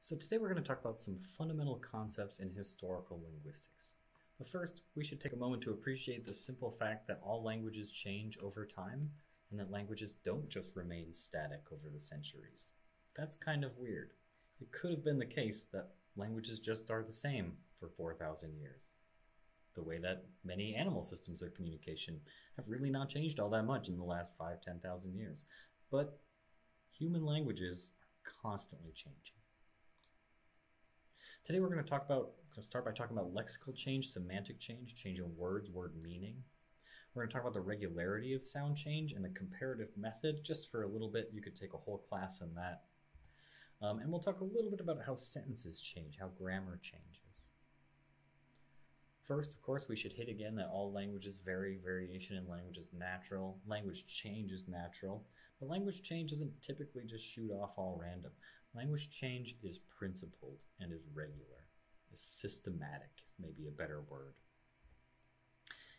So today we're going to talk about some fundamental concepts in historical linguistics. But first, we should take a moment to appreciate the simple fact that all languages change over time, and that languages don't just remain static over the centuries. That's kind of weird. It could have been the case that languages just are the same for 4,000 years. The way that many animal systems of communication have really not changed all that much in the last 5–10,000 years. But human languages are constantly changing. Today we're going to start by talking about lexical change, semantic change, changing words, word meaning. We're going to talk about the regularity of sound change and the comparative method. Just for a little bit, you could take a whole class on that. And we'll talk a little bit about how sentences change, how grammar changes. First, of course, we should hit again that all languages vary. Variation in language is natural. Language change is natural. But language change doesn't typically just shoot off all random. Language change is principled and is regular, is systematic, is maybe a better word.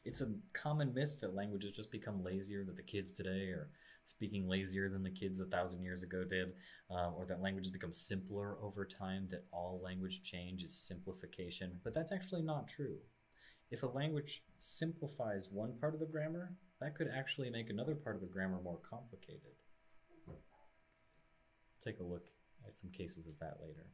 It's a common myth that languages just become lazier, that the kids today are speaking lazier than the kids 1,000 years ago did, or that languages become simpler over time, that all language change is simplification. But that's actually not true. If a language simplifies one part of the grammar, that could actually make another part of the grammar more complicated. Take a look at some cases of that later.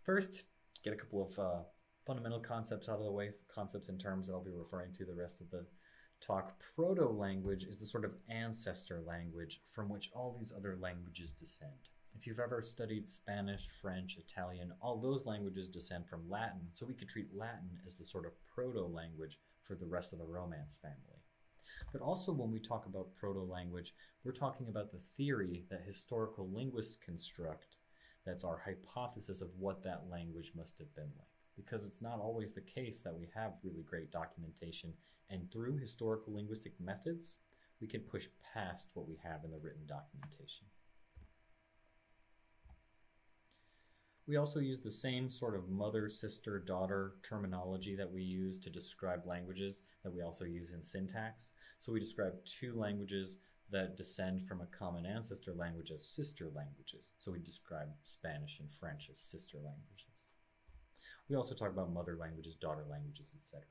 First, get a couple of fundamental concepts out of the way, concepts and terms that I'll be referring to the rest of the talk. Proto-language is the sort of ancestor language from which all these other languages descend. If you've ever studied Spanish, French, Italian, all those languages descend from Latin, so we could treat Latin as the sort of proto-language for the rest of the Romance family. But also when we talk about proto-language, we're talking about the theory that historical linguists construct that's our hypothesis of what that language must have been like. Because it's not always the case that we have really great documentation, and through historical linguistic methods, we can push past what we have in the written documentation. We also use the same sort of mother, sister, daughter terminology that we use to describe languages that we also use in syntax. So we describe two languages that descend from a common ancestor language as sister languages. So we describe Spanish and French as sister languages. We also talk about mother languages, daughter languages, etc.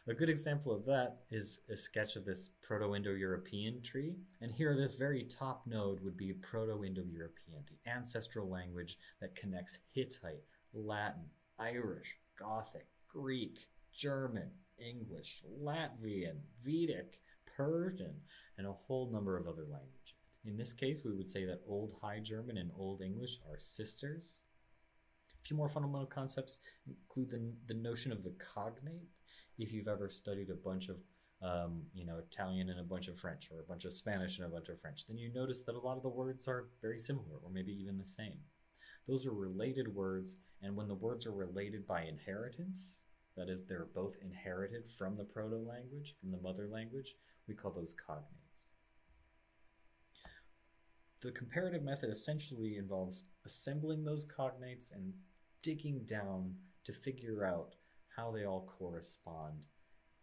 A good example of that is a sketch of this Proto-Indo-European tree. And here, this very top node would be Proto-Indo-European, the ancestral language that connects Hittite, Latin, Irish, Gothic, Greek, German, English, Latvian, Vedic, Persian, and a whole number of other languages. In this case, we would say that Old High German and Old English are sisters. A few more fundamental concepts include the notion of the cognate. If you've ever studied a bunch of Italian and a bunch of French, or a bunch of Spanish and a bunch of French, then you notice that a lot of the words are very similar, or maybe even the same. Those are related words, and when the words are related by inheritance, that is, they're both inherited from the proto-language, from the mother language, we call those cognates. The comparative method essentially involves assembling those cognates and digging down to figure out how they all correspond,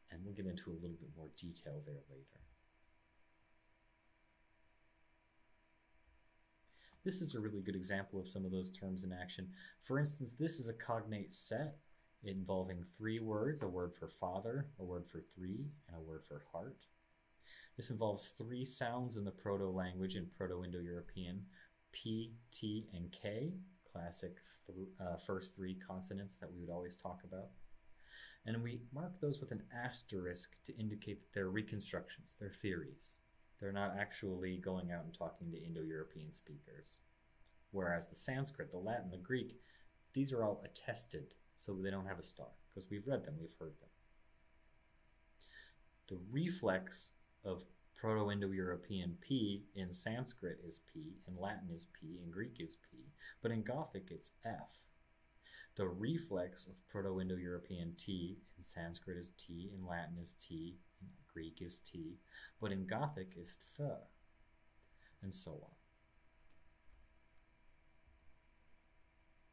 and we'll get into a little bit more detail there later. This is a really good example of some of those terms in action. For instance, this is a cognate set involving 3 words, a word for father, a word for 3, and a word for heart. This involves 3 sounds in the proto-language in Proto-Indo-European, P, T, and K, classic first 3 consonants that we would always talk about. And we mark those with an asterisk to indicate that they're reconstructions, they're theories. They're not actually going out and talking to Indo-European speakers. Whereas the Sanskrit, the Latin, the Greek, these are all attested, so they don't have a star, because we've read them, we've heard them. The reflex of Proto-Indo-European P in Sanskrit is P, in Latin is P, in Greek is P, but in Gothic it's F. The reflex of Proto-Indo-European T in Sanskrit is T, in Latin is T, in Greek is T, but in Gothic is Th, and so on.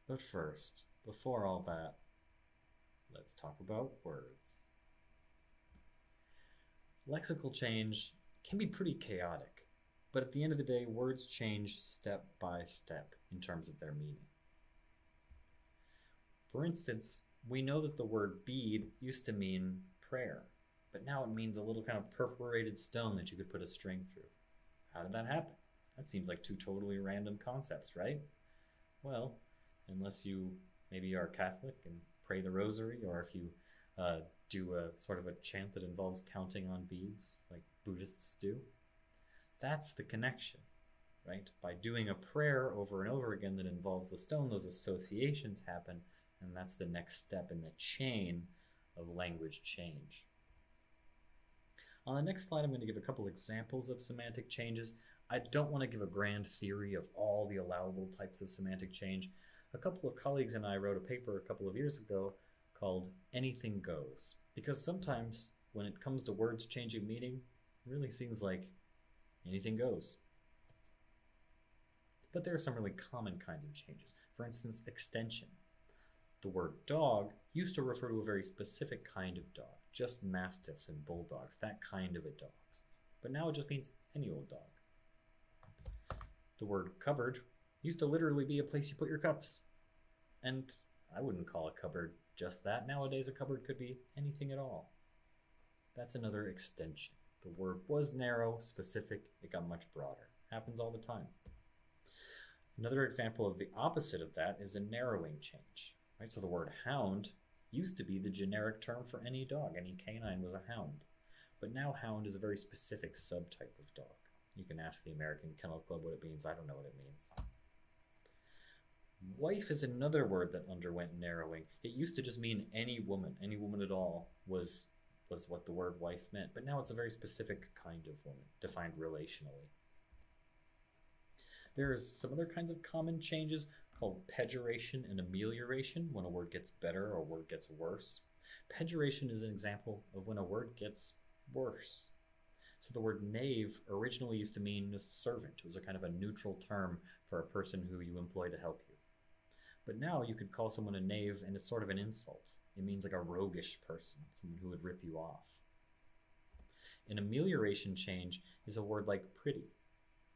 But first, before all that, let's talk about words. Lexical change can be pretty chaotic. But at the end of the day, words change step by step in terms of their meaning. For instance, we know that the word bead used to mean prayer, but now it means a little kind of perforated stone that you could put a string through. How did that happen? That seems like two totally random concepts, right? Well, unless you maybe are Catholic and pray the rosary, or if you do a sort of a chant that involves counting on beads like Buddhists do. That's the connection, right? By doing a prayer over and over again that involves the stone, those associations happen, and that's the next step in the chain of language change. On the next slide, I'm going to give a couple examples of semantic changes. I don't want to give a grand theory of all the allowable types of semantic change. A couple of colleagues and I wrote a paper a couple of years ago called Anything Goes, because sometimes when it comes to words changing meaning, it really seems like anything goes. But there are some really common kinds of changes. For instance, extension. The word dog used to refer to a very specific kind of dog, just mastiffs and bulldogs, that kind of a dog. But now it just means any old dog. The word cupboard used to literally be a place you put your cups. And I wouldn't call a cupboard just that. Nowadays, a cupboard could be anything at all. That's another extension. The word was narrow, specific, it got much broader. Happens all the time. Another example of the opposite of that is a narrowing change. Right? So the word hound used to be the generic term for any dog. Any canine was a hound. But now hound is a very specific subtype of dog. You can ask the American Kennel Club what it means. I don't know what it means. Wife is another word that underwent narrowing. It used to just mean any woman at all was what the word wife meant. But now it's a very specific kind of woman, defined relationally. There's some other kinds of common changes called pejoration and amelioration, when a word gets better or a word gets worse. Pejoration is an example of when a word gets worse. So the word knave originally used to mean a servant. It was a kind of a neutral term for a person who you employ to help you. But now you could call someone a knave and it's sort of an insult. It means like a roguish person, someone who would rip you off. An amelioration change is a word like pretty.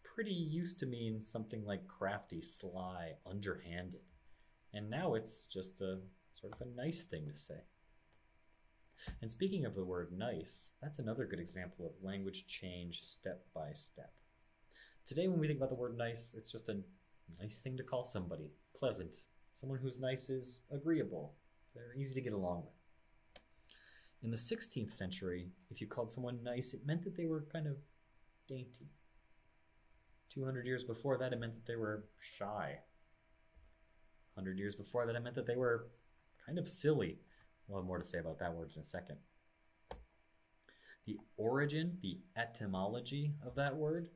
Pretty used to mean something like crafty, sly, underhanded. And now it's just a sort of a nice thing to say. And speaking of the word nice, that's another good example of language change step by step. Today when we think about the word nice, it's just a nice thing to call somebody. Pleasant. Someone who's nice is agreeable. They're easy to get along with. In the 16th century, if you called someone nice, it meant that they were kind of dainty. 200 years before that, it meant that they were shy. 100 years before that, it meant that they were kind of silly. We'll have more to say about that word in a second. The origin, the etymology of that word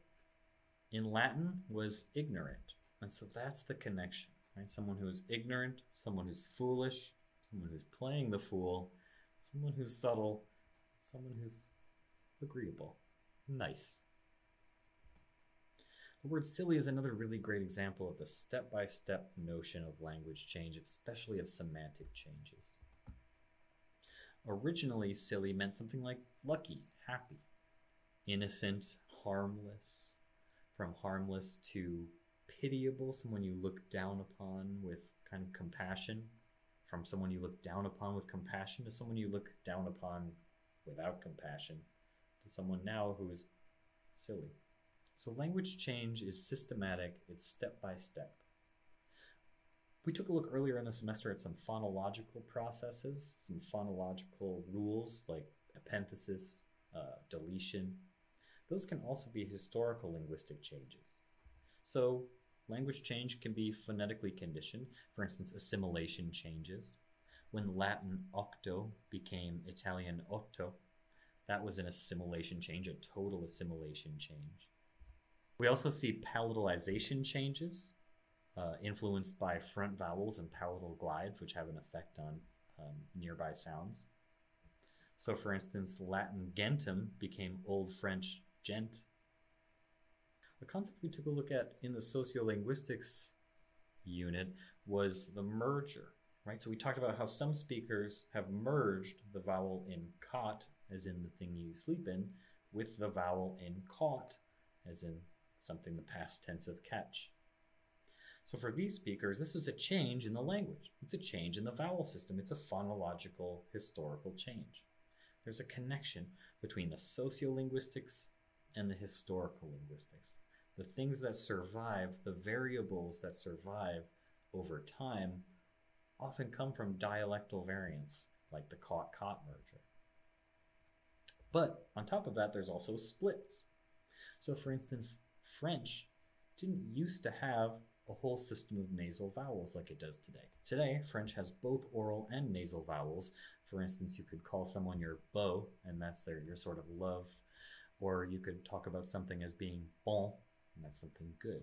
in Latin was ignorant. And so that's the connection, right? Someone who's ignorant, someone who's foolish, someone who's playing the fool, someone who's subtle, someone who's agreeable, nice. The word silly is another really great example of the step-by-step notion of language change, especially of semantic changes. Originally, silly meant something like lucky, happy, innocent, harmless. From harmless to pitiable, someone you look down upon with kind of compassion. From someone you look down upon with compassion to someone you look down upon without compassion, to someone now who is silly. So language change is systematic, it's step by step. We took a look earlier in the semester at some phonological processes, some phonological rules like epenthesis, deletion. Those can also be historical linguistic changes. So language change can be phonetically conditioned. For instance, assimilation changes. When Latin octo became Italian otto, that was an assimilation change, a total assimilation change. We also see palatalization changes, influenced by front vowels and palatal glides, which have an effect on nearby sounds. So for instance, Latin gentum became Old French gent. A concept we took a look at in the sociolinguistics unit was the merger, right? So we talked about how some speakers have merged the vowel in cot, as in the thing you sleep in, with the vowel in caught, as in something the past tense of catch. So for these speakers, this is a change in the language. It's a change in the vowel system. It's a phonological historical change. There's a connection between the sociolinguistics and the historical linguistics. The things that survive, the variables that survive over time, often come from dialectal variants, like the caught-caught merger. But on top of that, there's also splits. So for instance, French didn't used to have a whole system of nasal vowels like it does today. Today, French has both oral and nasal vowels. For instance, you could call someone your beau, and that's your sort of love. Or you could talk about something as being bon, and that's something good.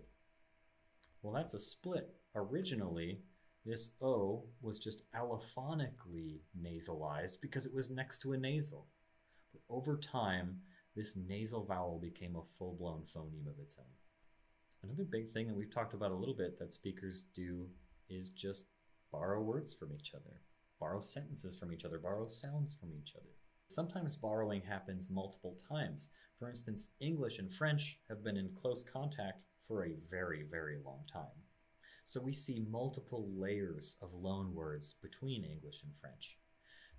Well, that's a split. Originally, this O was just allophonically nasalized because it was next to a nasal. But over time, this nasal vowel became a full-blown phoneme of its own. Another big thing that we've talked about a little bit that speakers do is just borrow words from each other, borrow sentences from each other, borrow sounds from each other. Sometimes borrowing happens multiple times. For instance, English and French have been in close contact for a very, very long time. So we see multiple layers of loan words between English and French.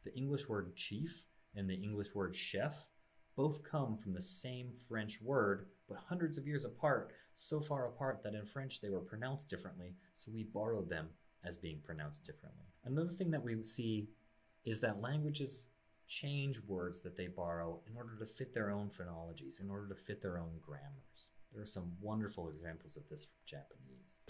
The English word chief and the English word chef both come from the same French word, but hundreds of years apart, so far apart that in French they were pronounced differently, so we borrowed them as being pronounced differently. Another thing that we see is that languages change words that they borrow in order to fit their own phonologies, in order to fit their own grammars. There are some wonderful examples of this from Japanese.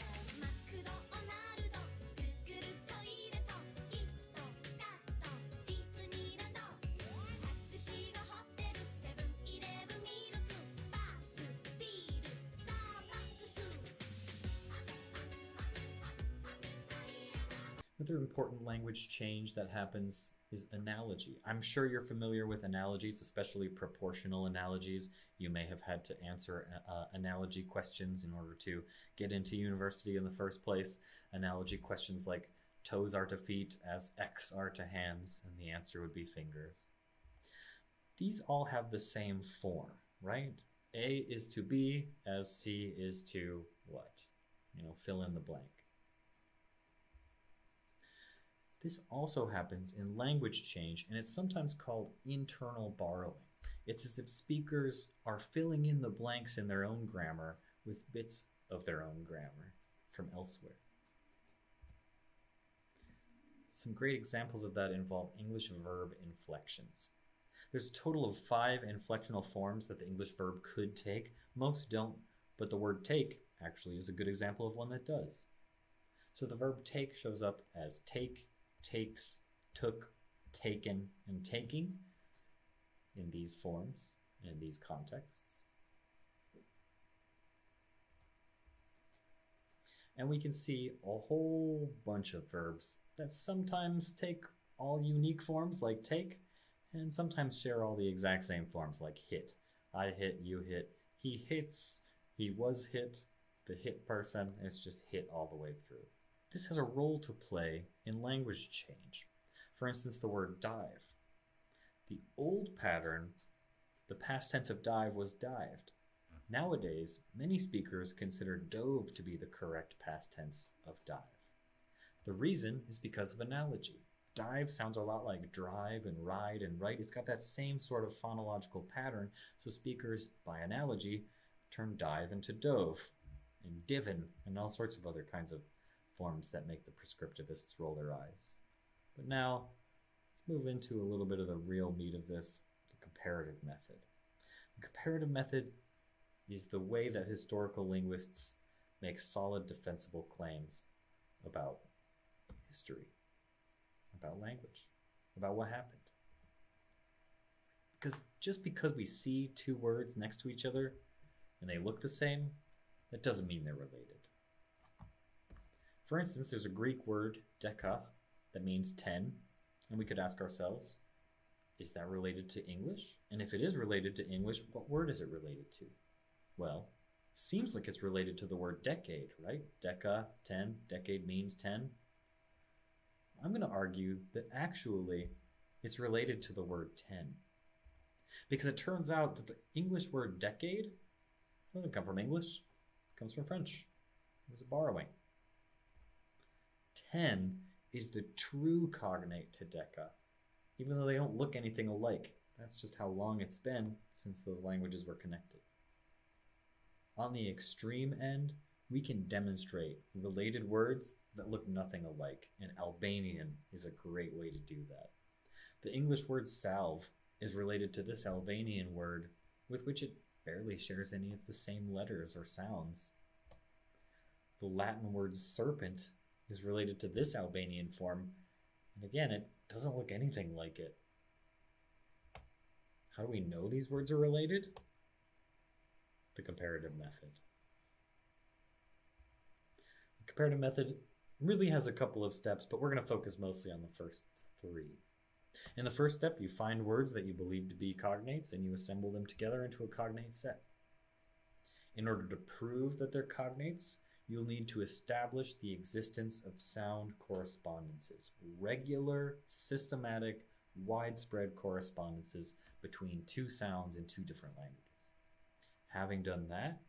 Another important language change that happens is analogy. I'm sure you're familiar with analogies, especially proportional analogies. You may have had to answer analogy questions in order to get into university in the first place. Analogy questions like toes are to feet as X are to hands, and the answer would be fingers. These all have the same form, right? A is to B as C is to what? Fill in the blank. This also happens in language change, and it's sometimes called internal borrowing. It's as if speakers are filling in the blanks in their own grammar with bits of their own grammar from elsewhere. Some great examples of that involve English verb inflections. There's a total of 5 inflectional forms that the English verb could take. Most don't, but the word take actually is a good example of one that does. So the verb take shows up as take, takes, took, taken, and taking in these forms and in these contexts. And we can see a whole bunch of verbs that sometimes take all unique forms like take, and sometimes share all the exact same forms like hit. I hit, you hit, he hits, he was hit, the hit person, it's just hit all the way through. This has a role to play in language change. For instance, the word dive. The old pattern, the past tense of dive was dived. Nowadays, many speakers consider dove to be the correct past tense of dive. The reason is because of analogy. Dive sounds a lot like drive and ride and write. It's got that same sort of phonological pattern, so speakers, by analogy, turn dive into dove and divin and all sorts of other kinds of forms that make the prescriptivists roll their eyes. But now, let's move into a little bit of the real meat of this, the comparative method. The comparative method is the way that historical linguists make solid defensible claims about history, about language, about what happened. Because just because we see 2 words next to each other and they look the same, that doesn't mean they're related. For instance, there's a Greek word, deka, that means 10, and we could ask ourselves, is that related to English? And if it is related to English, what word is it related to? Well, seems like it's related to the word decade, right? Deka, 10, decade means 10. I'm going to argue that actually it's related to the word 10. Because it turns out that the English word decade It doesn't come from English. It comes from French. It was a borrowing. 10 is the true cognate to deca, even though they don't look anything alike. That's just how long it's been since those languages were connected. On the extreme end, we can demonstrate related words that look nothing alike, and Albanian is a great way to do that. The English word salve is related to this Albanian word, with which it barely shares any of the same letters or sounds. The Latin word serpent is related to this Albanian form, and again, it doesn't look anything like it. How do we know these words are related? The comparative method. The comparative method really has a couple of steps, but we're going to focus mostly on the first 3. In the first step, you find words that you believe to be cognates and you assemble them together into a cognate set. In order to prove that they're cognates, you'll need to establish the existence of sound correspondences, regular, systematic, widespread correspondences between 2 sounds in 2 different languages. Having done that,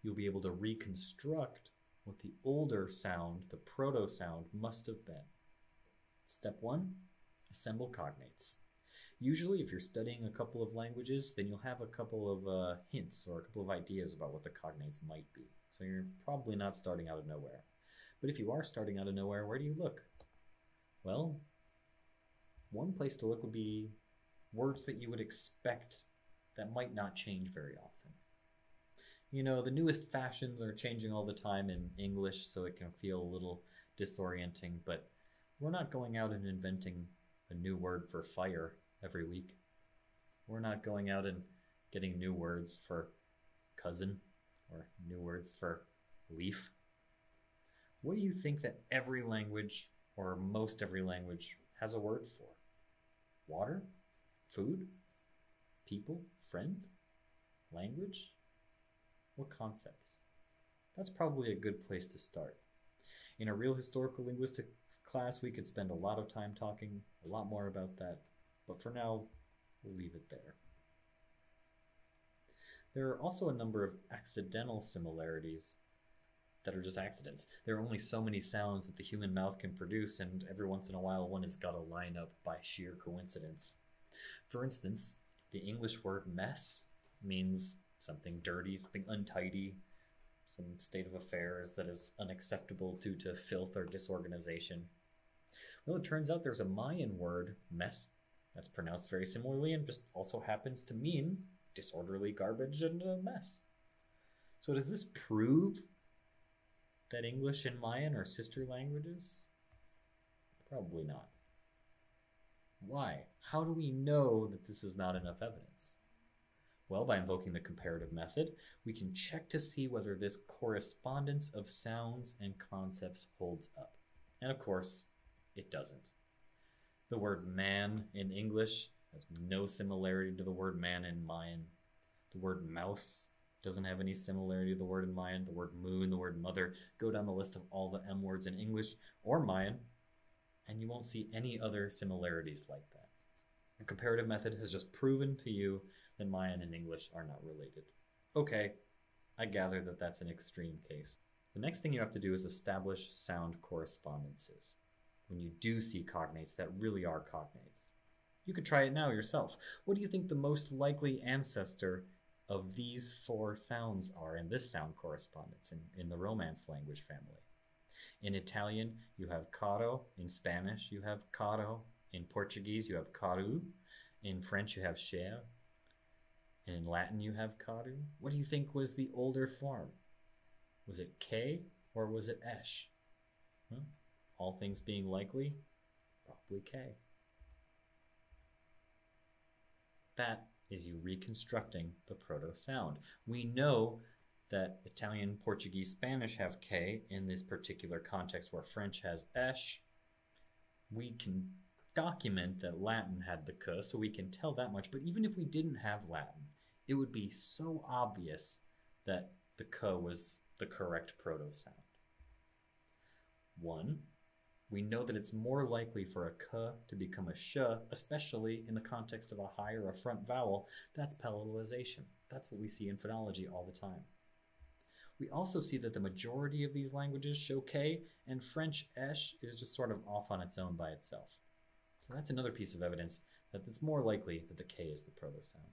you'll be able to reconstruct what the older sound, the proto-sound, must have been. Step 1, assemble cognates. Usually, if you're studying a couple of languages, then you'll have a couple of hints or a couple of ideas about what the cognates might be. So you're probably not starting out of nowhere. But if you are starting out of nowhere, where do you look? Well, one place to look would be words that you would expect that might not change very often. You know, the newest fashions are changing all the time in English, so it can feel a little disorienting, but we're not going out and inventing a new word for fire every week. We're not going out and getting new words for cousin or new words for leaf. What do you think that every language, or most every language, has a word for? Water? Food? People? Friend? Language? What concepts? That's probably a good place to start. In a real historical linguistics class, we could spend a lot of time talking a lot more about that, but for now, we'll leave it there. There are also a number of accidental similarities that are just accidents. There are only so many sounds that the human mouth can produce, and every once in a while one has got to line up by sheer coincidence. For instance, the English word mess means something dirty, something untidy, some state of affairs that is unacceptable due to filth or disorganization. Well, it turns out there's a Mayan word, mess, that's pronounced very similarly and just also happens to mean disorderly garbage and a mess. So does this prove that English and Mayan are sister languages? Probably not. Why? How do we know that this is not enough evidence? Well, by invoking the comparative method, we can check to see whether this correspondence of sounds and concepts holds up. And of course, it doesn't. The word man in English has no similarity to the word man in Mayan. The word mouse doesn't have any similarity to the word in Mayan. The word moon, the word mother, go down the list of all the M words in English or Mayan, and you won't see any other similarities like that. The comparative method has just proven to you that Mayan and English are not related. Okay, I gather that that's an extreme case. The next thing you have to do is establish sound correspondences. When you do see cognates that really are cognates. You could try it now yourself. What do you think the most likely ancestor of these 4 sounds are in this sound correspondence in the Romance language family? In Italian, you have caro. In Spanish, you have caro. In Portuguese, you have caru. In French, you have cher. And in Latin, you have caru. What do you think was the older form? Was it K or was it esh? Well, all things being likely, probably K. That is you reconstructing the proto-sound. We know that Italian, Portuguese, Spanish have K in this particular context where French has esh. We can document that Latin had the K, so we can tell that much. But even if we didn't have Latin, it would be so obvious that the K was the correct proto-sound. 1, we know that it's more likely for a K to become a sh, especially in the context of a high or a front vowel. That's palatalization. That's what we see in phonology all the time. We also see that the majority of these languages show K, and French esh is just sort of off on its own by itself. So that's another piece of evidence that it's more likely that the K is the proto-sound.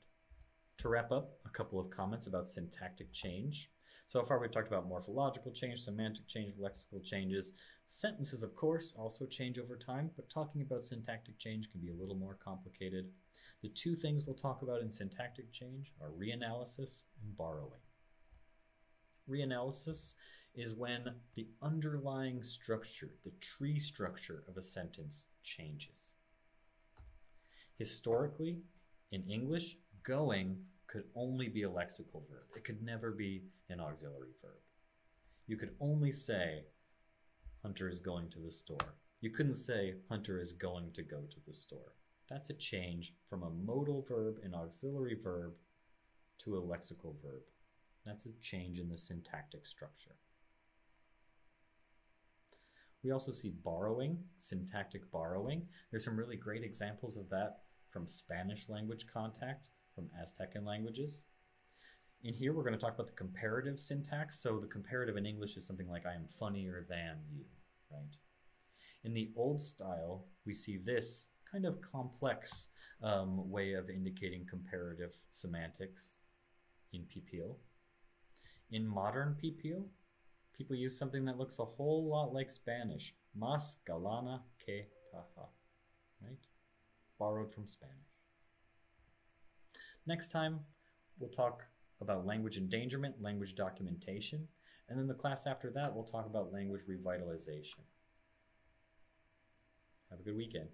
To wrap up, a couple of comments about syntactic change. So far we've talked about morphological change, semantic change, lexical changes. Sentences, of course, also change over time, but talking about syntactic change can be a little more complicated. The two things we'll talk about in syntactic change are reanalysis and borrowing. Reanalysis is when the underlying structure, the tree structure of a sentence changes. Historically, in English, going could only be a lexical verb. It could never be an auxiliary verb. You could only say, Hunter is going to the store. You couldn't say, Hunter is going to go to the store. That's a change from a modal verb, an auxiliary verb, to a lexical verb. That's a change in the syntactic structure. We also see borrowing, syntactic borrowing. There's some really great examples of that from Spanish language contact, from Aztecan languages. In here, we're going to talk about the comparative syntax. So the comparative in English is something like, I am funnier than you, right? In the old style, we see this kind of complex way of indicating comparative semantics in PPO. In modern PPO, people use something that looks a whole lot like Spanish. Más galana que taja, right? Borrowed from Spanish. Next time, we'll talk about language endangerment, language documentation, and then the class after that, we'll talk about language revitalization. Have a good weekend.